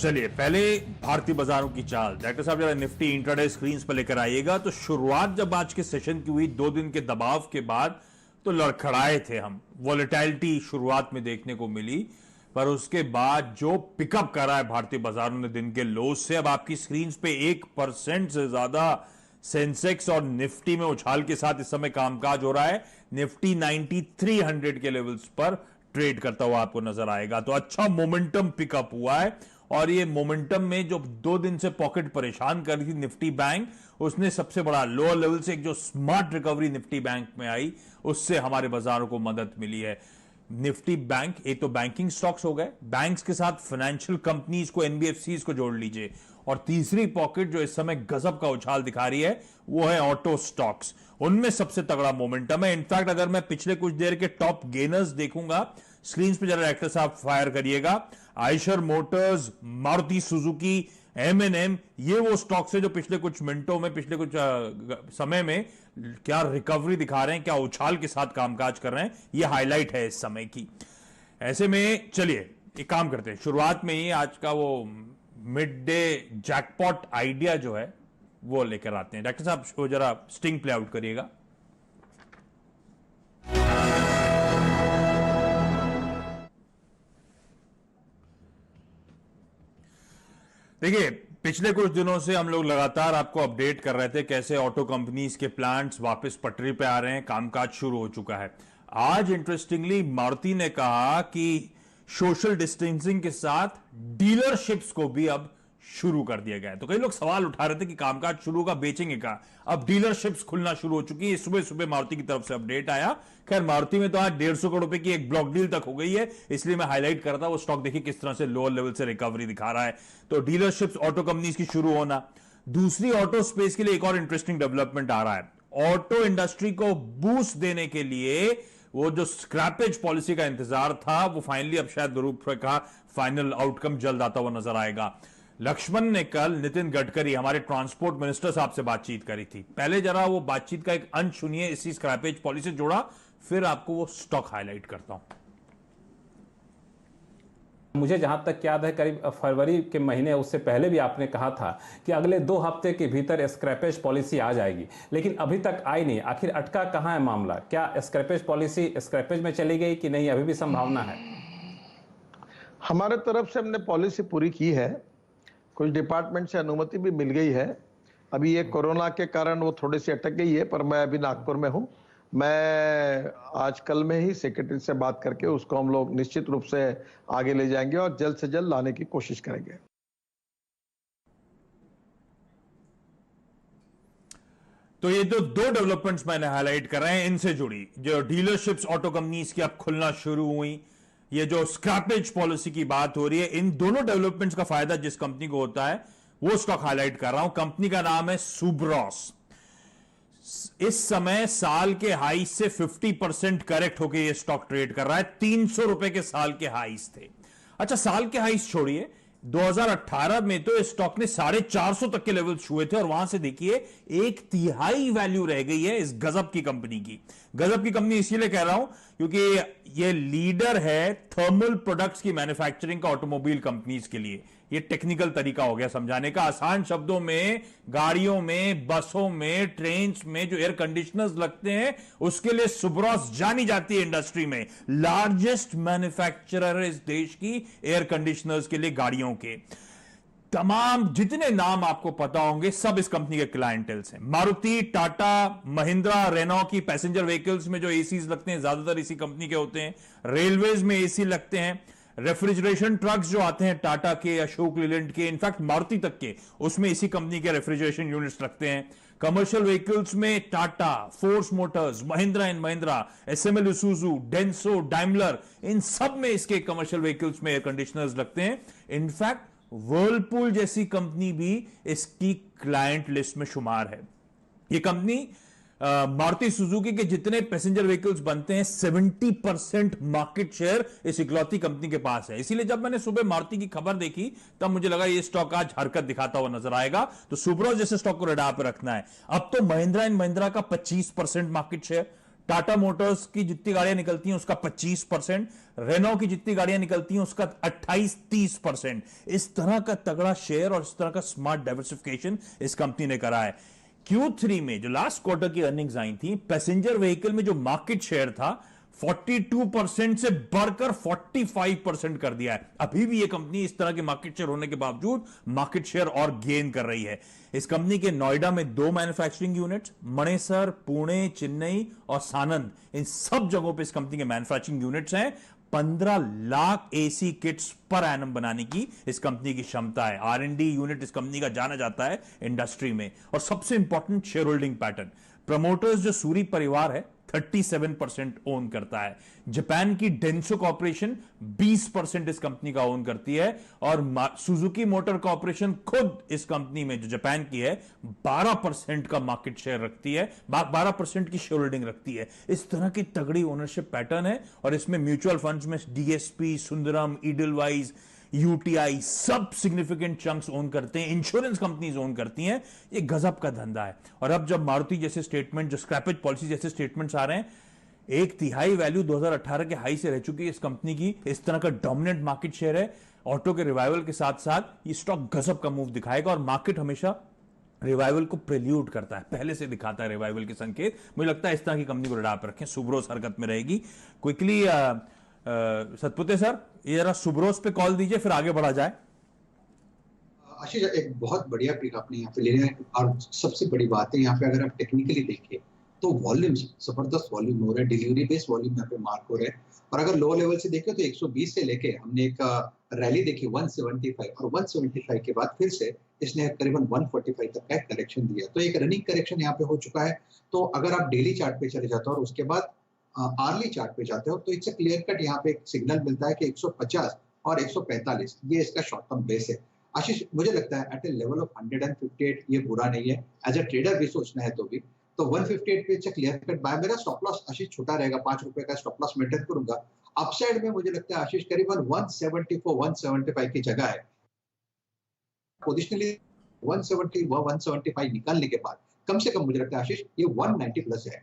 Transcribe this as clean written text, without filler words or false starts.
चलिए पहले भारतीय बाजारों की चाल। डॉक्टर साहब जरा निफ्टी इंट्राडे स्क्रीन पर लेकर आइएगा। तो शुरुआत जब आज के सेशन की हुई 2 दिन के दबाव के बाद तो लड़खड़ाए थे हम, वॉलेटिलिटी शुरुआत में देखने को मिली, पर उसके बाद जो पिकअप करा है भारतीय बाजारों ने दिन के लो से, अब आपकी स्क्रीन पे 1% से ज्यादा सेंसेक्स और निफ्टी में उछाल के साथ इस समय कामकाज हो रहा है। निफ्टी 9300 के लेवल्स पर ट्रेड करता हुआ आपको नजर आएगा। तो अच्छा मोमेंटम पिकअप हुआ है और ये मोमेंटम में जो 2 दिन से पॉकेट परेशान कर रही थी निफ्टी बैंक, उसने सबसे बड़ा लोअर लेवल से एक जो स्मार्ट रिकवरी निफ्टी बैंक में आई, उससे हमारे बाजारों को मदद मिली है। निफ्टी बैंक, एक तो बैंकिंग स्टॉक्स हो गए, बैंक्स के साथ फाइनेंशियल कंपनीज को, एनबीएफसीज को जोड़ लीजिए, और तीसरी पॉकेट जो इस समय गजब का उछाल दिखा रही है वो है ऑटो स्टॉक्स। उनमें सबसे तगड़ा मोमेंटम है। इनफैक्ट अगर मैं पिछले कुछ देर के टॉप गेनर्स देखूंगा, स्क्रीन पे जरा डायरेक्टर साहब फायर करिएगा, Eicher Motors, Maruti Suzuki, MNM, ये वो स्टॉक्स है जो पिछले कुछ मिनटों में, पिछले कुछ समय में क्या रिकवरी दिखा रहे हैं, क्या उछाल के साथ कामकाज कर रहे हैं। ये हाईलाइट है इस समय की। ऐसे में चलिए एक काम करते हैं, शुरुआत में ही आज का वो मिड डे जैकपॉट आइडिया जो है वो लेकर आते हैं। डॉक्टर साहब वो जरा स्टिंग प्ले आउट करिएगा। देखिए पिछले कुछ दिनों से हम लोग लगातार आपको अपडेट कर रहे थे कैसे ऑटो कंपनीज के प्लांट्स वापस पटरी पे आ रहे हैं, कामकाज शुरू हो चुका है। आज इंटरेस्टिंगली मारुति ने कहा कि सोशल डिस्टेंसिंग के साथ डीलरशिप्स को भी अब शुरू कर दिया गया है। तो कई लोग सवाल उठा रहे थे कि कामकाज शुरू होगा, बेचेंगे का। अब डीलरशिप्स खुलना शुरू हो चुकी है। सुबह सुबह मारुति की तरफ से अपडेट आया। खैर मारुति में तो आज 150 करोड़ रुपए की एक ब्लॉक डील तक हो गई है, इसलिए मैं हाईलाइट कर रहा था। वो स्टॉक देखिए किस तरह से लोअर लेवल से रिकवरी दिखा रहा है। तो डीलरशिप्स ऑटो कंपनीज की शुरू होना। दूसरी, ऑटो स्पेस के लिए एक और इंटरेस्टिंग डेवलपमेंट आ रहा है। ऑटो इंडस्ट्री को बूस्ट देने के लिए वो जो स्क्रैपेज पॉलिसी का इंतजार था, वो फाइनली अब शायद रूप का फाइनल आउटकम जल्द आता हुआ नजर आएगा। लक्ष्मण ने कल नितिन गडकरी, हमारे ट्रांसपोर्ट मिनिस्टर साहब से बातचीत करी थी। पहले जरा वो बातचीत का एक अंश सुनिए, इसी स्क्रैपेज पॉलिसी जोड़ा, फिर आपको वो स्टॉक हाईलाइट करता हूं। मुझे जहां तक याद है करीब फरवरी के महीने, उससे पहले भी आपने कहा था कि अगले 2 हफ्ते के भीतर स्क्रैपेज पॉलिसी आ जाएगी, लेकिन अभी तक आई नहीं। आखिर अटका कहां है मामला? क्या स्क्रैपेज पॉलिसी स्क्रैपेज में चली गई कि नहीं, अभी भी संभावना है? हमारे तरफ से हमने पॉलिसी पूरी की है, कुछ डिपार्टमेंट से अनुमति भी मिल गई है। अभी ये कोरोना के कारण वो थोड़ी सी अटक गई है, पर मैं अभी नागपुर में हूँ। मैं आज कल में ही सेक्रेटरी से बात करके उसको हम लोग निश्चित रूप से आगे ले जाएंगे और जल्द से जल्द लाने की कोशिश करेंगे। तो ये जो 2 डेवलपमेंट्स मैंने हाईलाइट कर रहे हैं, इनसे जुड़ी जो डीलरशिप्स ऑटो कंपनीज की अब खुलना शुरू हुई, ये जो स्क्रैपेज पॉलिसी की बात हो रही है, इन दोनों डेवलपमेंट्स का फायदा जिस कंपनी को होता है वो स्टॉक हाईलाइट कर रहा हूं। कंपनी का नाम है सुब्रॉस। इस समय साल के हाई से 50% करेक्ट होकर ये स्टॉक ट्रेड कर रहा है। 300 रुपए के साल के हाईस थे। अच्छा, साल के हाईस छोड़िए, 2018 में तो इस स्टॉक ने 450 तक के लेवल छुए थे और वहां से देखिए 1/3 वैल्यू रह गई है इस गजब की कंपनी की। गजब की कंपनी इसीलिए कह रहा हूं क्योंकि ये लीडर है थर्मल प्रोडक्ट्स की मैन्युफैक्चरिंग का ऑटोमोबाइल कंपनीज के लिए। ये टेक्निकल तरीका हो गया समझाने का। आसान शब्दों में, गाड़ियों में, बसों में, ट्रेन में जो एयर कंडीशनर्स लगते हैं, उसके लिए सुब्रॉस जानी जाती है इंडस्ट्री में। लार्जेस्ट मैन्युफैक्चरर इस देश की एयर कंडीशनर्स के लिए, गाड़ियों के। तमाम जितने नाम आपको पता होंगे सब इस कंपनी के क्लाइंटेल्स हैं। मारुति, टाटा, महिंद्रा, रेनॉ की पैसेंजर व्हीकल्स में जो एसीज लगते हैं ज्यादातर इसी कंपनी के होते हैं। रेलवेज में एसी लगते हैं। रेफ्रिजरेशन ट्रक्स जो आते हैं टाटा के, अशोक लीलैंड के, इनफैक्ट मारुति तक के, उसमें इसी कंपनी के रेफ्रिजरेशन यूनिट्स लगते हैं। कमर्शियल व्हीकल्स में Tata, Force Motors, Mahindra and Mahindra, SML Isuzu, Denso, Daimler, इन सब में इसके कमर्शियल व्हीकल्स में एयर कंडीशनर्स लगते हैं। इनफैक्ट वर्लपूल जैसी कंपनी भी इसकी क्लाइंट लिस्ट में शुमार है। ये कंपनी मारुति सुजुकी के जितने पैसेंजर व्हीकल्स बनते हैं 70% मार्केट शेयर इस इकलौती कंपनी के पास है। इसीलिए जब मैंने सुबह मारुति की खबर देखी तब मुझे लगा ये स्टॉक आज हरकत दिखाता हुआ नजर आएगा, तो सुब्रॉस जैसे स्टॉक को रडार पर रखना है। अब तो महिंद्रा एंड महिंद्रा का 25% मार्केट शेयर, टाटा मोटर्स की जितनी गाड़ियां निकलती हैं उसका 25%, रेनो की जितनी गाड़ियां निकलती हैं उसका 28-30%। इस तरह का तगड़ा शेयर और इस तरह का स्मार्ट डाइवर्सिफिकेशन इस कंपनी ने करा है। Q3 में जो लास्ट क्वार्टर की अर्निंग्स आई थी, पैसेंजर व्हीकल में जो मार्केट शेयर था 42% से बढ़कर 45% कर दिया है। अभी भी ये कंपनी इस तरह के मार्केट शेयर होने के बावजूद मार्केट शेयर और गेन कर रही है। इस कंपनी के नोएडा में 2 मैन्युफैक्चरिंग यूनिट्स, मणेसर, पुणे, चेन्नई और सानंद, इन सब जगहों पे इस कंपनी के मैन्युफैक्चरिंग यूनिट्स हैं। 15 लाख एसी किट्स पर एनम बनाने की इस कंपनी की क्षमता है। R&D यूनिट इस कंपनी का जाना जाता है इंडस्ट्री में। और सबसे important share holding pattern, promoters जो सूरी परिवार है 37% ओन करता है। जापान की डेंसो कॉर्पोरेशन 20% इस कंपनी का ओन करती है और सुजुकी मोटर कॉर्पोरेशन खुद इस कंपनी में जो जापान की है 12% का मार्केट शेयर रखती है, 12% की शेयर होल्डिंग रखती है। इस तरह की तगड़ी ओनरशिप पैटर्न है और इसमें म्यूचुअल फंड्स में DSP, सुंदरम, ईडलवाइज, UTI सब सिग्निफिकेंट चंक्स ओन करते हैं, इंश्योरेंस कंपनीज ओन करती हैं। ये गजब का धंधा है। और अब जब मारुति जैसे स्टेटमेंट, जो स्क्रैपेज पॉलिसी जैसे स्टेटमेंट्स आ रहे हैं, 1/3 वैल्यू 2018 के हाई से रह चुकी है इस कंपनी की। इस तरह का डोमिनेंट मार्केट शेयर है। ऑटो के रिवाइवल के साथ साथ ये स्टॉक गजब का मूव दिखाएगा और मार्केट हमेशा रिवाइवल को प्रिल्यूड करता है, पहले से दिखाता है रिवाइवल के संकेत। मुझे लगता है इस तरह की कंपनी को रडार पर रखें। सुब्रोस हरकत में रहेगी। क्विकली सतपुते सर, ये जरा सुब्रोस पे कॉल दीजिए, फिर आगे बढ़ा जाए। आशीष, एक बहुत बढ़िया पिक आपने यहाँ पे ले रहे हैं और सबसे बड़ी बात है यहाँ पे अगर आप टेक्निकली देखिए तो वॉल्यूम जबरदस्त वॉल्यूम हो रहा है, डिलीवरी बेस्ड वॉल्यूम यहाँ पे मार्क हो रहा है। और अगर लो लेवल से देखें तो 120 से लेके हमने एक रैली देखी 175 और 175 के बाद फिर से इसने करीबन 145 तक का करेक्शन दिया। तो एक रनिंग करेक्शन यहाँ पे हो चुका है। तो अगर आप डेली चार्ट पे चले जाते हो और उसके बाद आर्ली चार्ट पे जाते हो तो इससे क्लियर कट यहाँ पे एक सिग्नल मिलता है कि 150 और 145 ये इसका शॉर्ट टर्म बेस है। आशीष, मुझे लगता है एट ए लेवल ऑफ 158 ये बुरा नहीं है। एज ए ट्रेडर भी सोचना है तो 158 पे क्लियर कट बाय। मेरा स्टॉप लॉस आशीष छोटा रहेगा, 5 रुपए का स्टॉप लॉस मेंटेन करूंगा। अपसाइड में मुझे लगता है आशीष करीबन 174 175 की जगह है। पोजिशनली 170 175 निकालने के बाद कम से कम मुझे लगता है आशीष ये 190 प्लस है।